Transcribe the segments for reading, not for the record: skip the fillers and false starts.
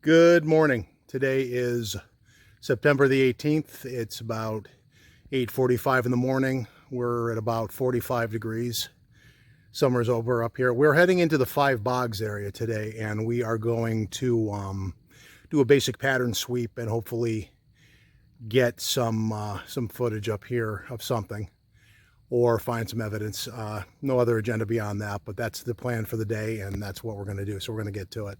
Good morning. Today is September the 18th. It's about 8:45 in the morning. We're at about 45 degrees. Summer's over up here. We're heading into the Five Bogs area today, and we are going to do a basic pattern sweep and hopefully get some footage up here of something or find some evidence. No other agenda beyond that, but that's the plan for the day, and that's what we're going to do. So we're going to get to it.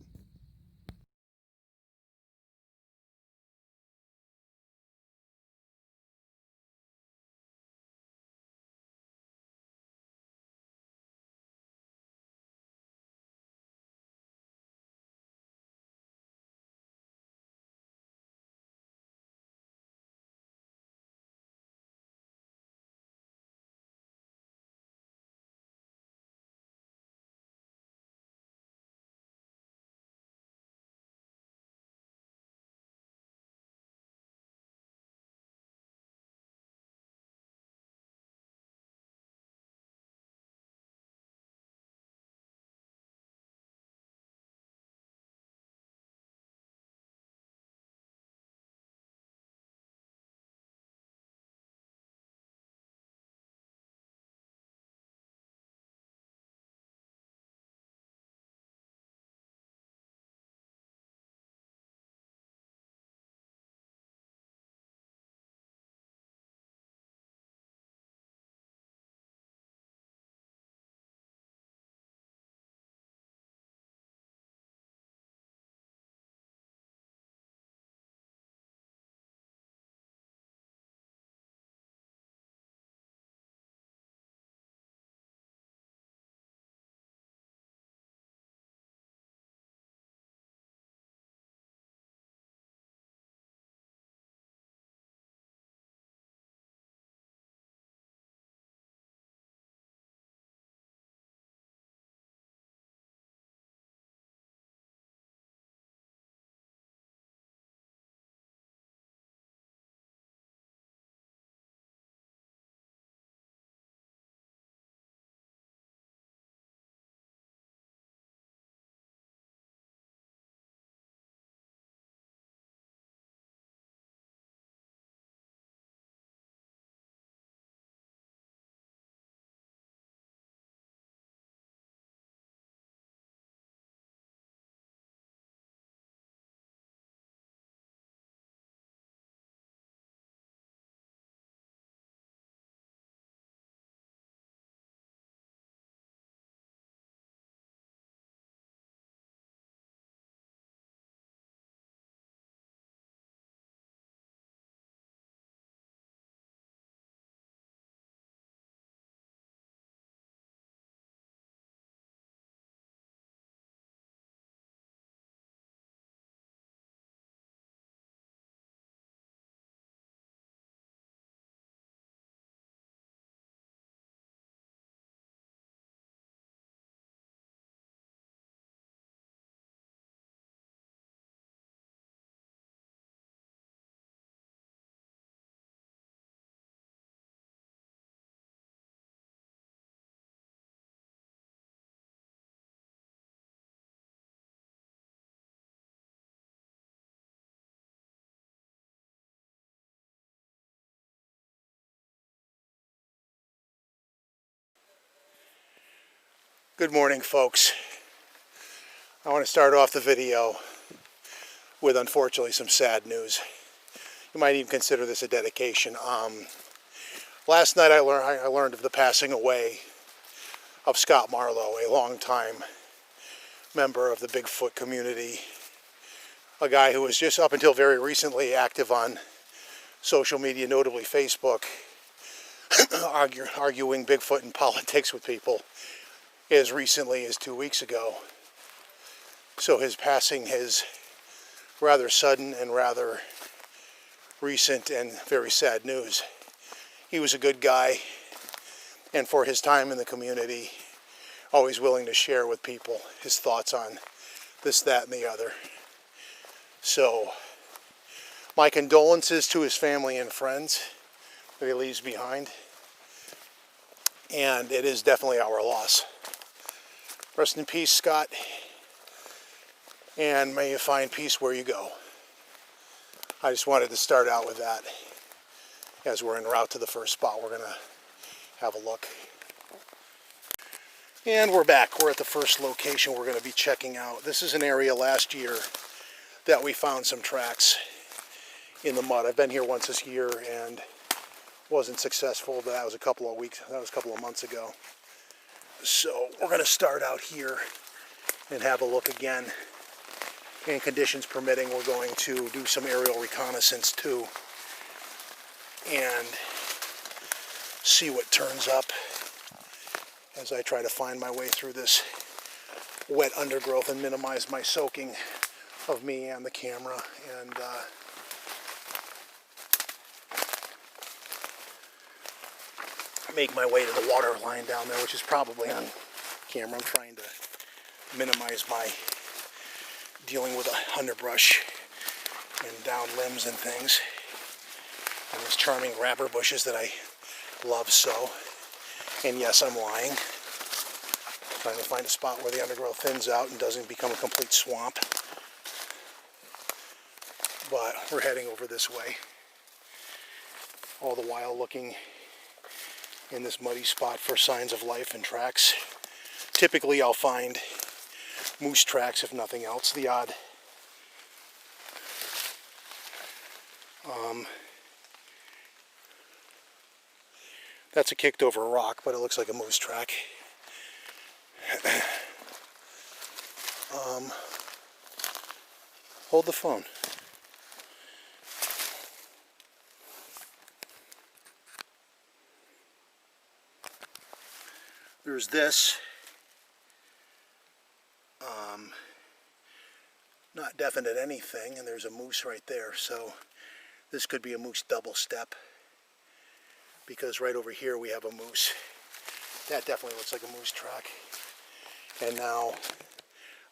Good morning, folks. I want to start off the video with, unfortunately, some sad news. You might even consider this a dedication. Last night I learned of the passing away of Scott Marlowe, a longtime member of the Bigfoot community, a guy who was just up until very recently active on social media, notably Facebook, arguing Bigfoot and politics with people as recently as 2 weeks ago. So his passing is rather sudden and rather recent and very sad news. He was a good guy, and for his time in the community, always willing to share with people his thoughts on this, that, and the other. So my condolences to his family and friends that he leaves behind, and it is definitely our loss. Rest in peace, Scott. And may you find peace where you go. I just wanted to start out with that as we're en route to the first spot. We're gonna have a look. And we're back. We're at the first location we're gonna be checking out. This is an area last year that we found some tracks in the mud. I've been here once this year and wasn't successful, but that was a couple of months ago. So we're gonna start out here and have a look again. And conditions permitting, we're going to do some aerial reconnaissance too and see what turns up as I try to find my way through this wet undergrowth and minimize my soaking of me and the camera. And make my way to the water line down there, which is probably on camera. I'm trying to minimize my dealing with underbrush and down limbs and things. And these charming grabber bushes that I love so. And yes, I'm lying. Trying to find a spot where the undergrowth thins out and doesn't become a complete swamp. But we're heading over this way. All the while looking in this muddy spot for signs of life and tracks. Typically I'll find moose tracks, if nothing else. The odd that's a kicked over rock, but it looks like a moose track. Hold the phone. There's this. Not definite anything, and there's a moose right there, so this could be a moose double step, because right over here we have a moose. That definitely looks like a moose track. And now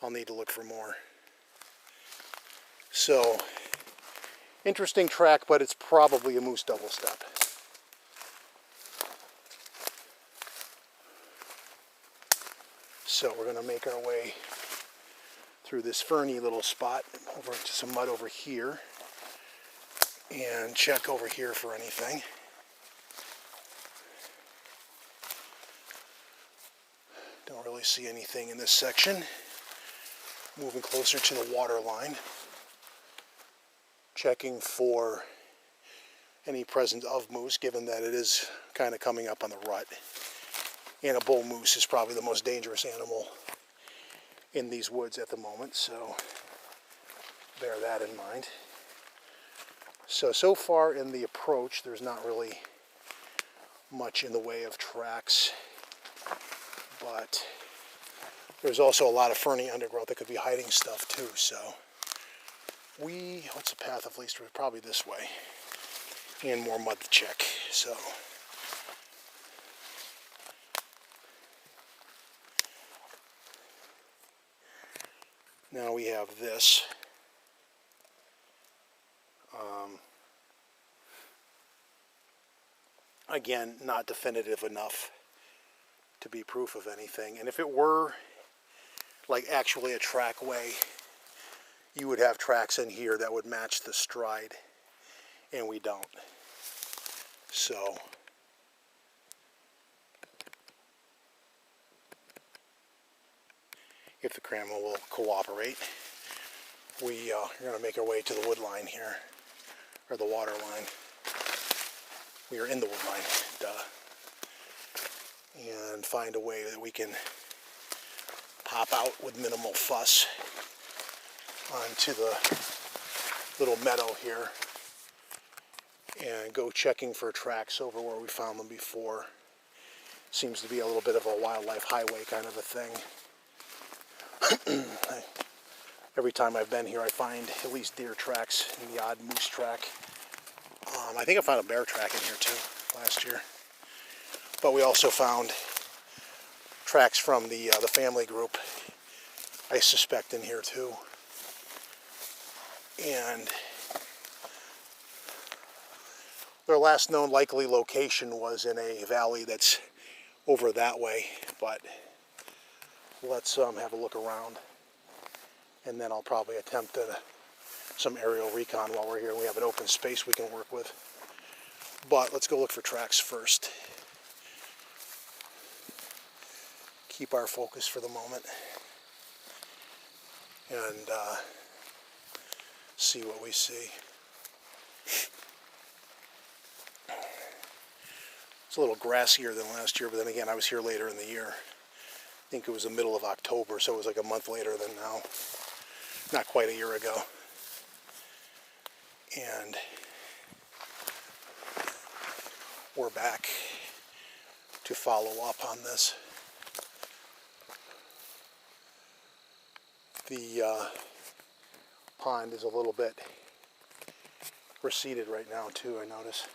I'll need to look for more. So, interesting track, but it's probably a moose double step. So we're going to make our way through this ferny little spot over to some mud over here and check over here for anything. Don't really see anything in this section. Moving closer to the water line, checking for any presence of moose, given that it is kind of coming up on the rut. And a bull moose is probably the most dangerous animal in these woods at the moment, so bear that in mind. So far in the approach, there's not really much in the way of tracks, but there's also a lot of ferny undergrowth that could be hiding stuff too. So what's the path of least? Probably this way, and more mud to check. So now we have this. Again, not definitive enough to be proof of anything. And if it were like actually a trackway, you would have tracks in here that would match the stride, and we don't. So if the camera will cooperate, we are going to make our way to the wood line here, or the water line. We are in the wood line, and find a way that we can pop out with minimal fuss onto the little meadow here and go checking for tracks over where we found them before. Seems to be a little bit of a wildlife highway kind of a thing. Every time I've been here, I find at least deer tracks and the odd moose track. I think I found a bear track in here too last year. But we also found tracks from the family group, I suspect, in here too. And their last known likely location was in a valley that's over that way. But let's have a look around And then I'll probably attempt some aerial recon while we're here. We have an open space we can work with. But let's go look for tracks first. Keep our focus for the moment. And see what we see. It's a little grassier than last year, but then again, I was here later in the year. I think it was the middle of October, so it was like a month later than now. Not quite a year ago. And we're back to follow up on this. The pond is a little bit receded right now too, I notice,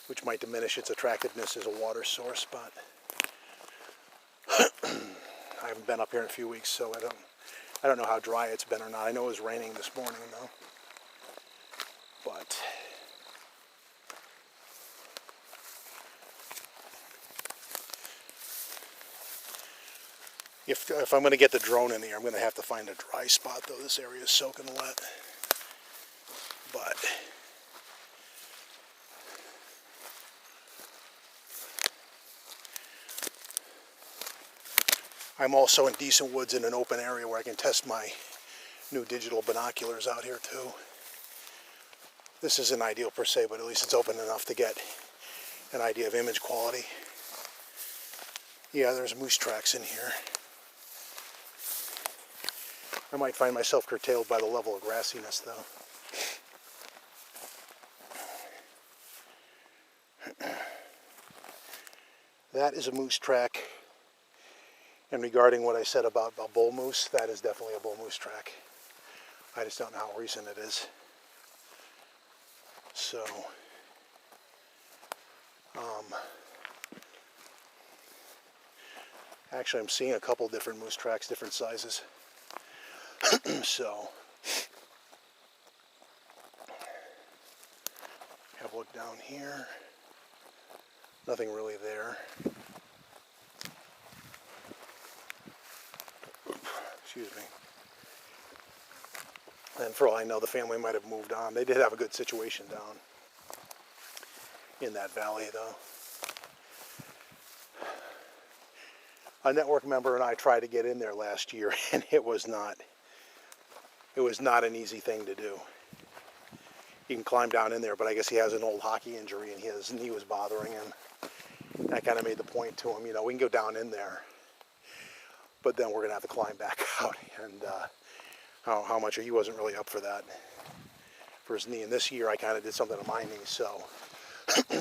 which might diminish its attractiveness as a water source, but I haven't been up here in a few weeks, so I don't know how dry it's been or not. I know it was raining this morning though. But if I'm going to get the drone in here, I'm going to have to find a dry spot though. This area is soaking wet. But I'm also in decent woods in an open area where I can test my new digital binoculars out here too. This isn't ideal per se, but at least it's open enough to get an idea of image quality. Yeah, there's moose tracks in here. I might find myself curtailed by the level of grassiness though. That is a moose track. And regarding what I said about a bull moose, that is definitely a bull moose track. I just don't know how recent it is. So, actually I'm seeing a couple different moose tracks, different sizes. So, have a look down here. Nothing really there. Excuse me. And for all I know, the family might have moved on. They did have a good situation down in that valley, though. A network member and I tried to get in there last year, and it was not an easy thing to do. He can climb down in there, but I guess he has an old hockey injury, and his knee was bothering him. I kind of made the point to him, you know, we can go down in there, but then we're going to have to climb back out. And how much he wasn't really up for that, for his knee. And this year I kind of did something to my knee, so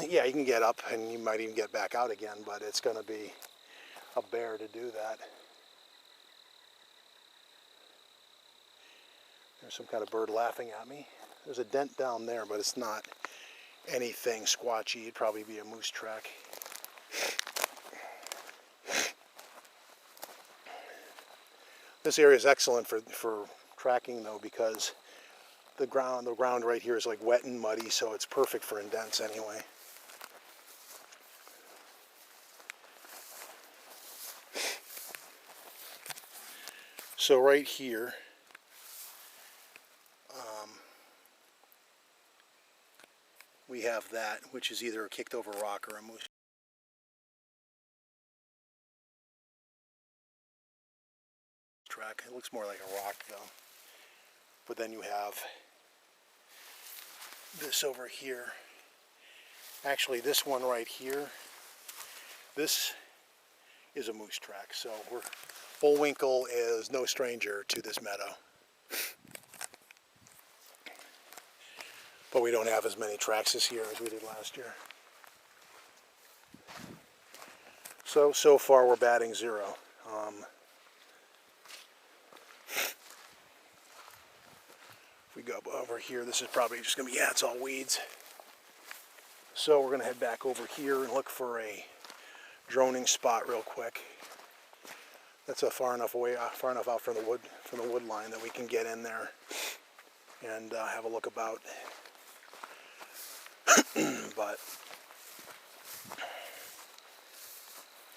yeah, you can get up and you might even get back out again, but it's going to be a bear to do that. There's some kind of bird laughing at me. There's a dent down there, but it's not anything squatchy. It'd probably be a moose track. This area is excellent for tracking though, because the ground right here is like wet and muddy, so it's perfect for indents anyway. So right here, we have that, which is either a kicked over rock or a moose track. It looks more like a rock though. But then you have this over here. Actually, this one right here, this is a moose track. So Bullwinkle is no stranger to this meadow. But we don't have as many tracks this year as we did last year. So far we're batting 0. If we go over here, this is probably just going to be, yeah, it's all weeds. So we're going to head back over here and look for a droning spot real quick. That's a far enough out from the wood line that we can get in there and have a look about. But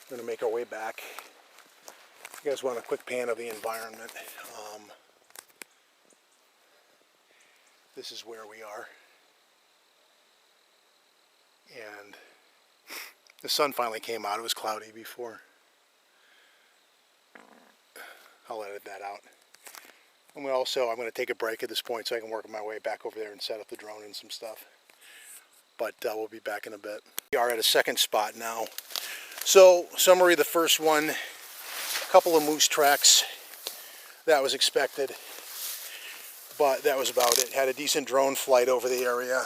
we're going to make our way back You guys want a quick pan of the environment. This is where we are. And the sun finally came out. It was cloudy before. I'll edit that out. And I'm going to take a break at this point so I can work my way back over there and set up the drone and some stuff. But we'll be back in a bit. We are at a second spot now. So, summary of the first one, a couple of moose tracks. That was expected, but that was about it. Had a decent drone flight over the area.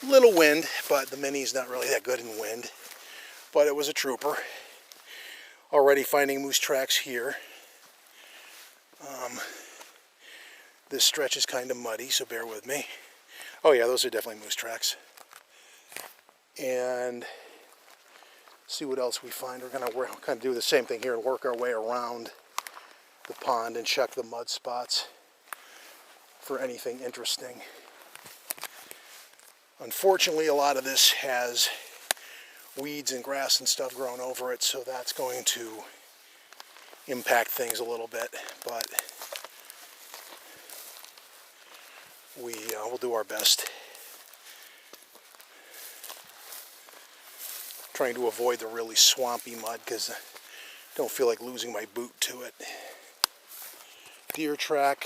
Little wind, but the Mini's not really that good in wind. But it was a trooper. Already finding moose tracks here. This stretch is kind of muddy, so bear with me. Oh yeah, those are definitely moose tracks. And see what else we find. We're going to kind of do the same thing here and work our way around the pond and check the mud spots for anything interesting. Unfortunately, a lot of this has weeds and grass and stuff growing over it, so that's going to impact things a little bit, but we'll do our best. Trying to avoid the really swampy mud because I don't feel like losing my boot to it. Deer track.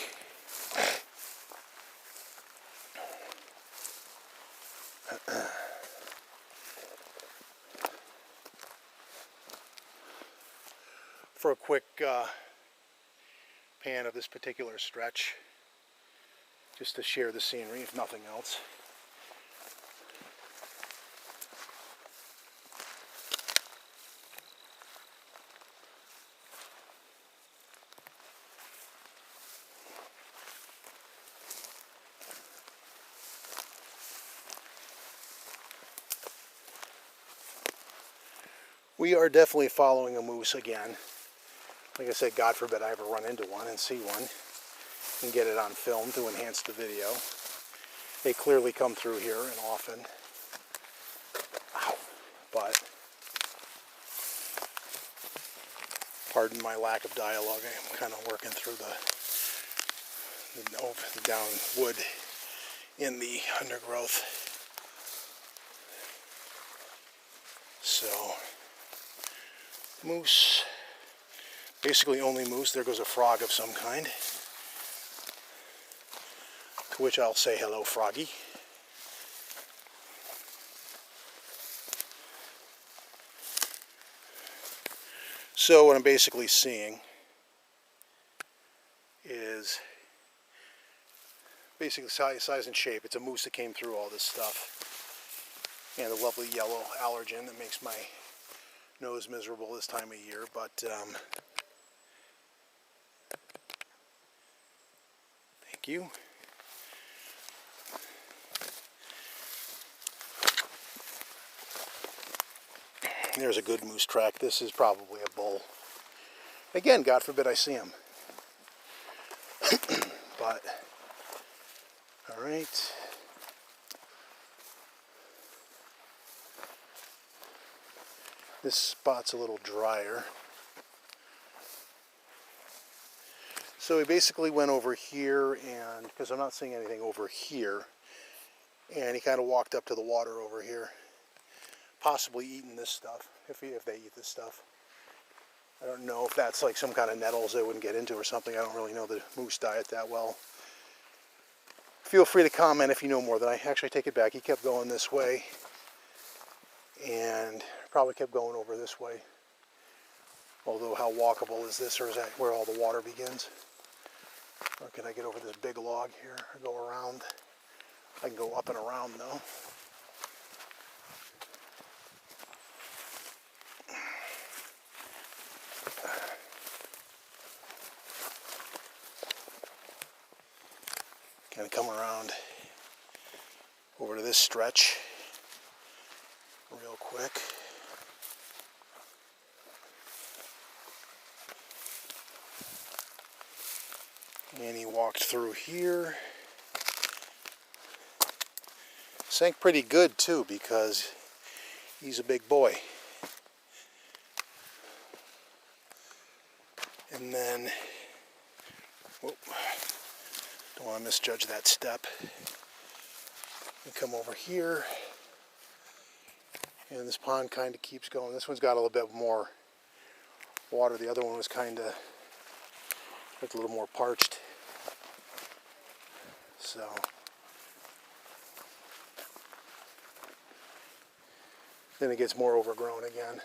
For a quick pan of this particular stretch, just to share the scenery, if nothing else. We are definitely following a moose again. Like I said, God forbid I ever run into one and see one and get it on film to enhance the video. They clearly come through here and often. Ow. But pardon my lack of dialogue. I'm kind of working through the down wood in the undergrowth. So, moose. Basically only moose. There goes a frog of some kind. To which I'll say hello, froggy. So what I'm basically seeing is basically size and shape. It's a moose that came through all this stuff. And the lovely yellow allergen that makes my nose miserable this time of year, but thank you. There's a good moose track. This is probably a bull. Again, God forbid I see him. But, all right. This spot's a little drier. So we basically went over here, and because I'm not seeing anything over here, and he kind of walked up to the water over here, possibly eating this stuff, if they eat this stuff. I don't know if that's like some kind of nettles they wouldn't get into or something. I don't really know the moose diet that well. Feel free to comment if you know more than I. Actually, take it back. He kept going this way, and probably kept going over this way. Although how walkable is this, or is that where all the water begins? Or can I get over this big log here or go around? I can go up and around though. Kind of come around over to this stretch real quick. And he walked through here. Sank pretty good too because he's a big boy. And then, whoop, don't want to misjudge that step. And come over here. And this pond kind of keeps going. This one's got a little bit more water. The other one was kind of like a little more parched. So then it gets more overgrown again.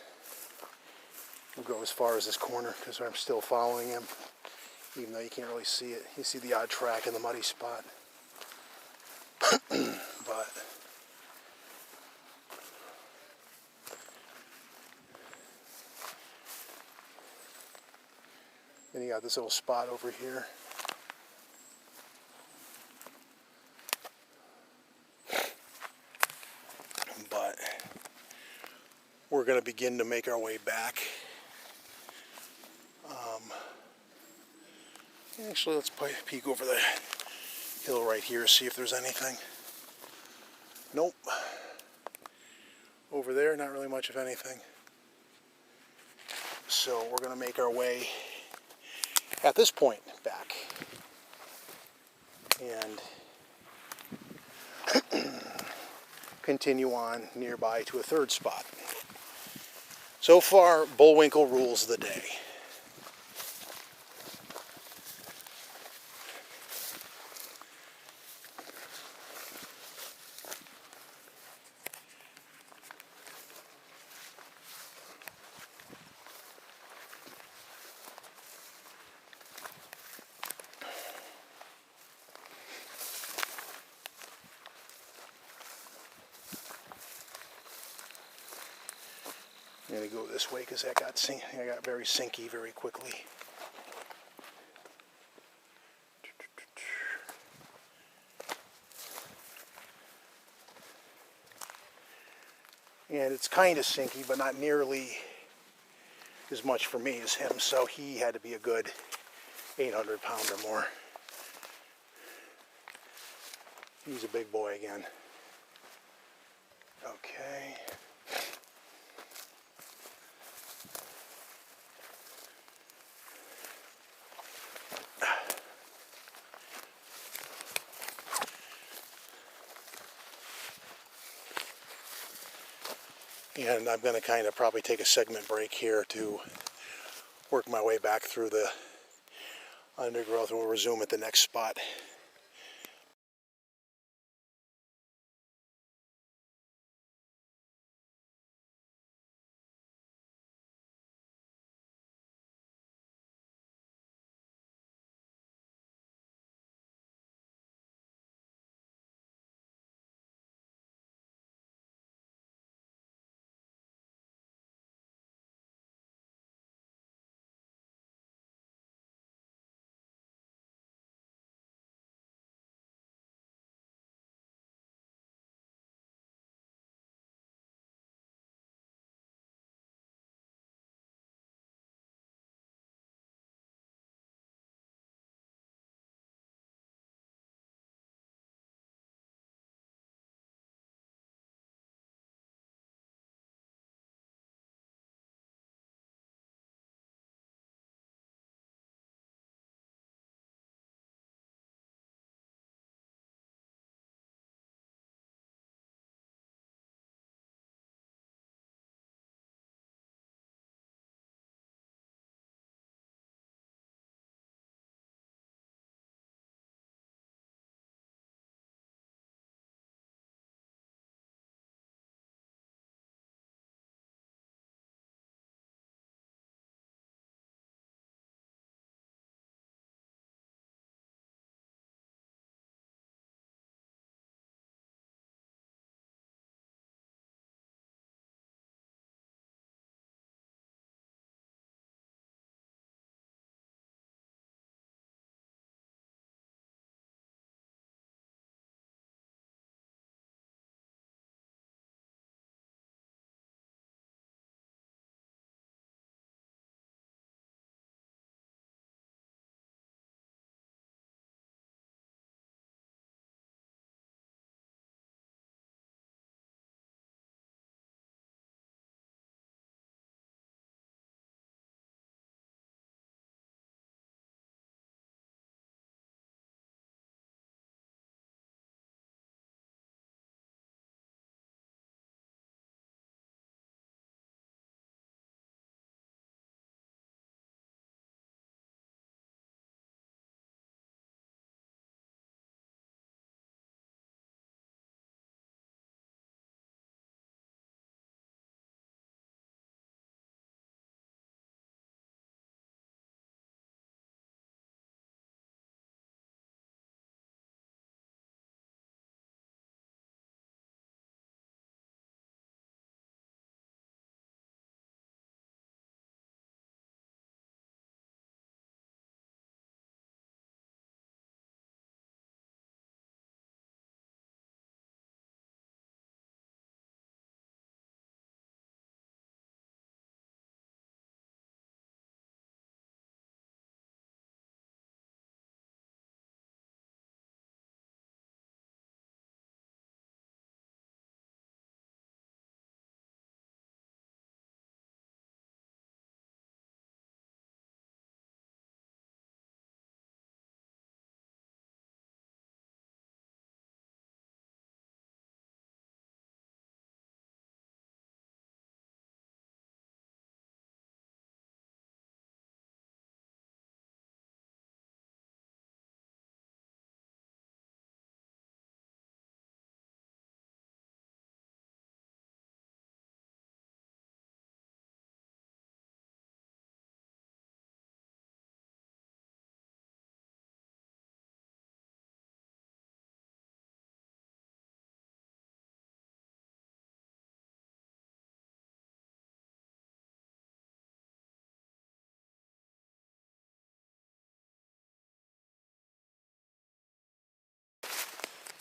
We'll go as far as this corner because I'm still following him, even though you can't really see it. You see the odd track in the muddy spot. But then you got this little spot over here. But we're going to begin to make our way back. Actually, let's peek over the hill right here, see if there's anything. Nope. Over there, not really much of anything. So we're going to make our way at this point back. And continue on nearby to a third spot. So far, Bullwinkle rules the day. I'm going to go this way because I got very sinky very quickly. And it's kind of sinky, but not nearly as much for me as him, so he had to be a good 800 pound or more. He's a big boy again. Okay. And I'm going to kind of probably take a segment break here to work my way back through the undergrowth, and we'll resume at the next spot.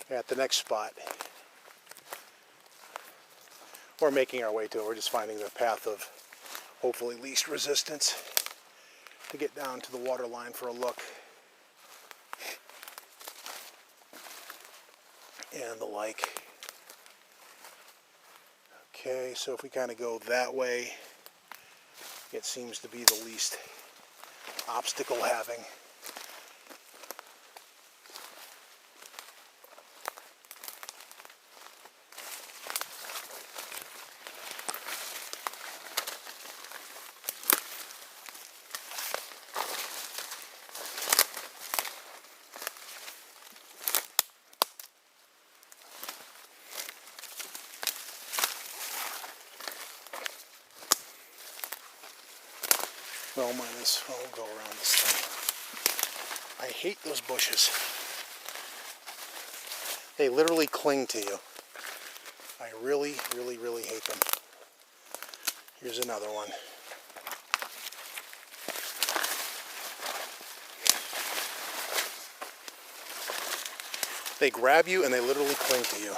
at the next spot. We're making our way to it. We're just finding the path of hopefully least resistance to get down to the water line for a look. And the like. Okay, so if we kind of go that way, it seems to be the least obstacle having. Well, I'll go around this thing. I hate those bushes. They literally cling to you. I really, really, really hate them. Here's another one. They grab you and they literally cling to you.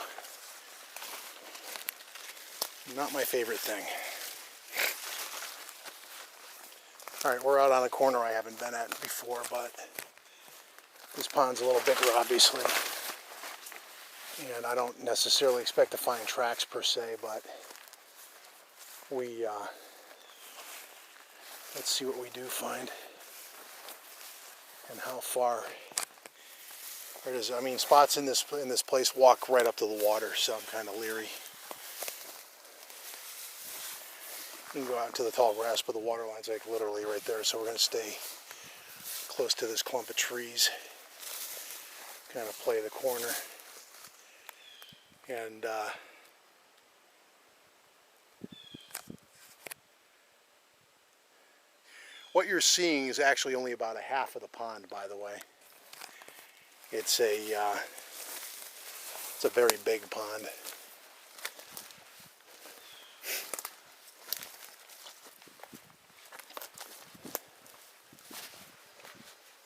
Not my favorite thing. Alright, we're out on a corner I haven't been at before, but this pond's a little bigger, obviously. And I don't necessarily expect to find tracks per se, but let's see what we do find and how far. There it is. I mean, spots in this place walk right up to the water, so I'm kind of leery. You can go out to the tall grass, but the water line's like literally right there, so we're going to stay close to this clump of trees, kind of play the corner. And what you're seeing is actually only about a half of the pond, by the way. It's a very big pond.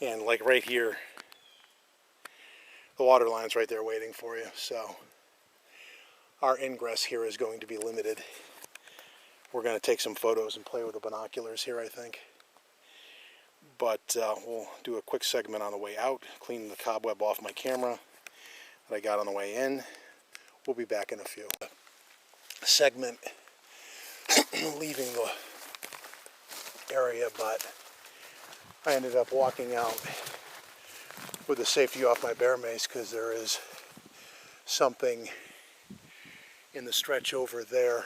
And like right here, the water line's right there waiting for you. So our ingress here is going to be limited. We're going to take some photos and play with the binoculars here, I think. But we'll do a quick segment on the way out, clean the cobweb off my camera that I got on the way in. We'll be back in a few. Segment leaving the area, but I ended up walking out with the safety off my bear mace because there is something in the stretch over there,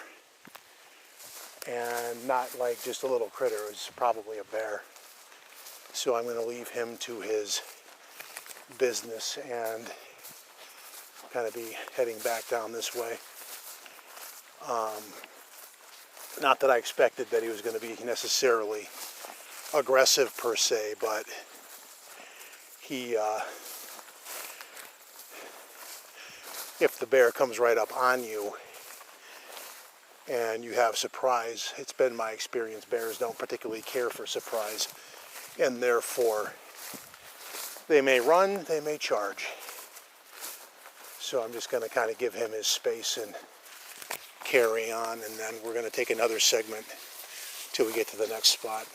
and not like just a little critter. It's probably a bear. So I'm going to leave him to his business and kind of be heading back down this way. Not that I expected that he was going to be necessarily aggressive per se, but he, if the bear comes right up on you and you have surprise, it's been my experience, bears don't particularly care for surprise, and therefore they may run, they may charge. So I'm just going to kind of give him his space and carry on, and then we're going to take another segment till we get to the next spot.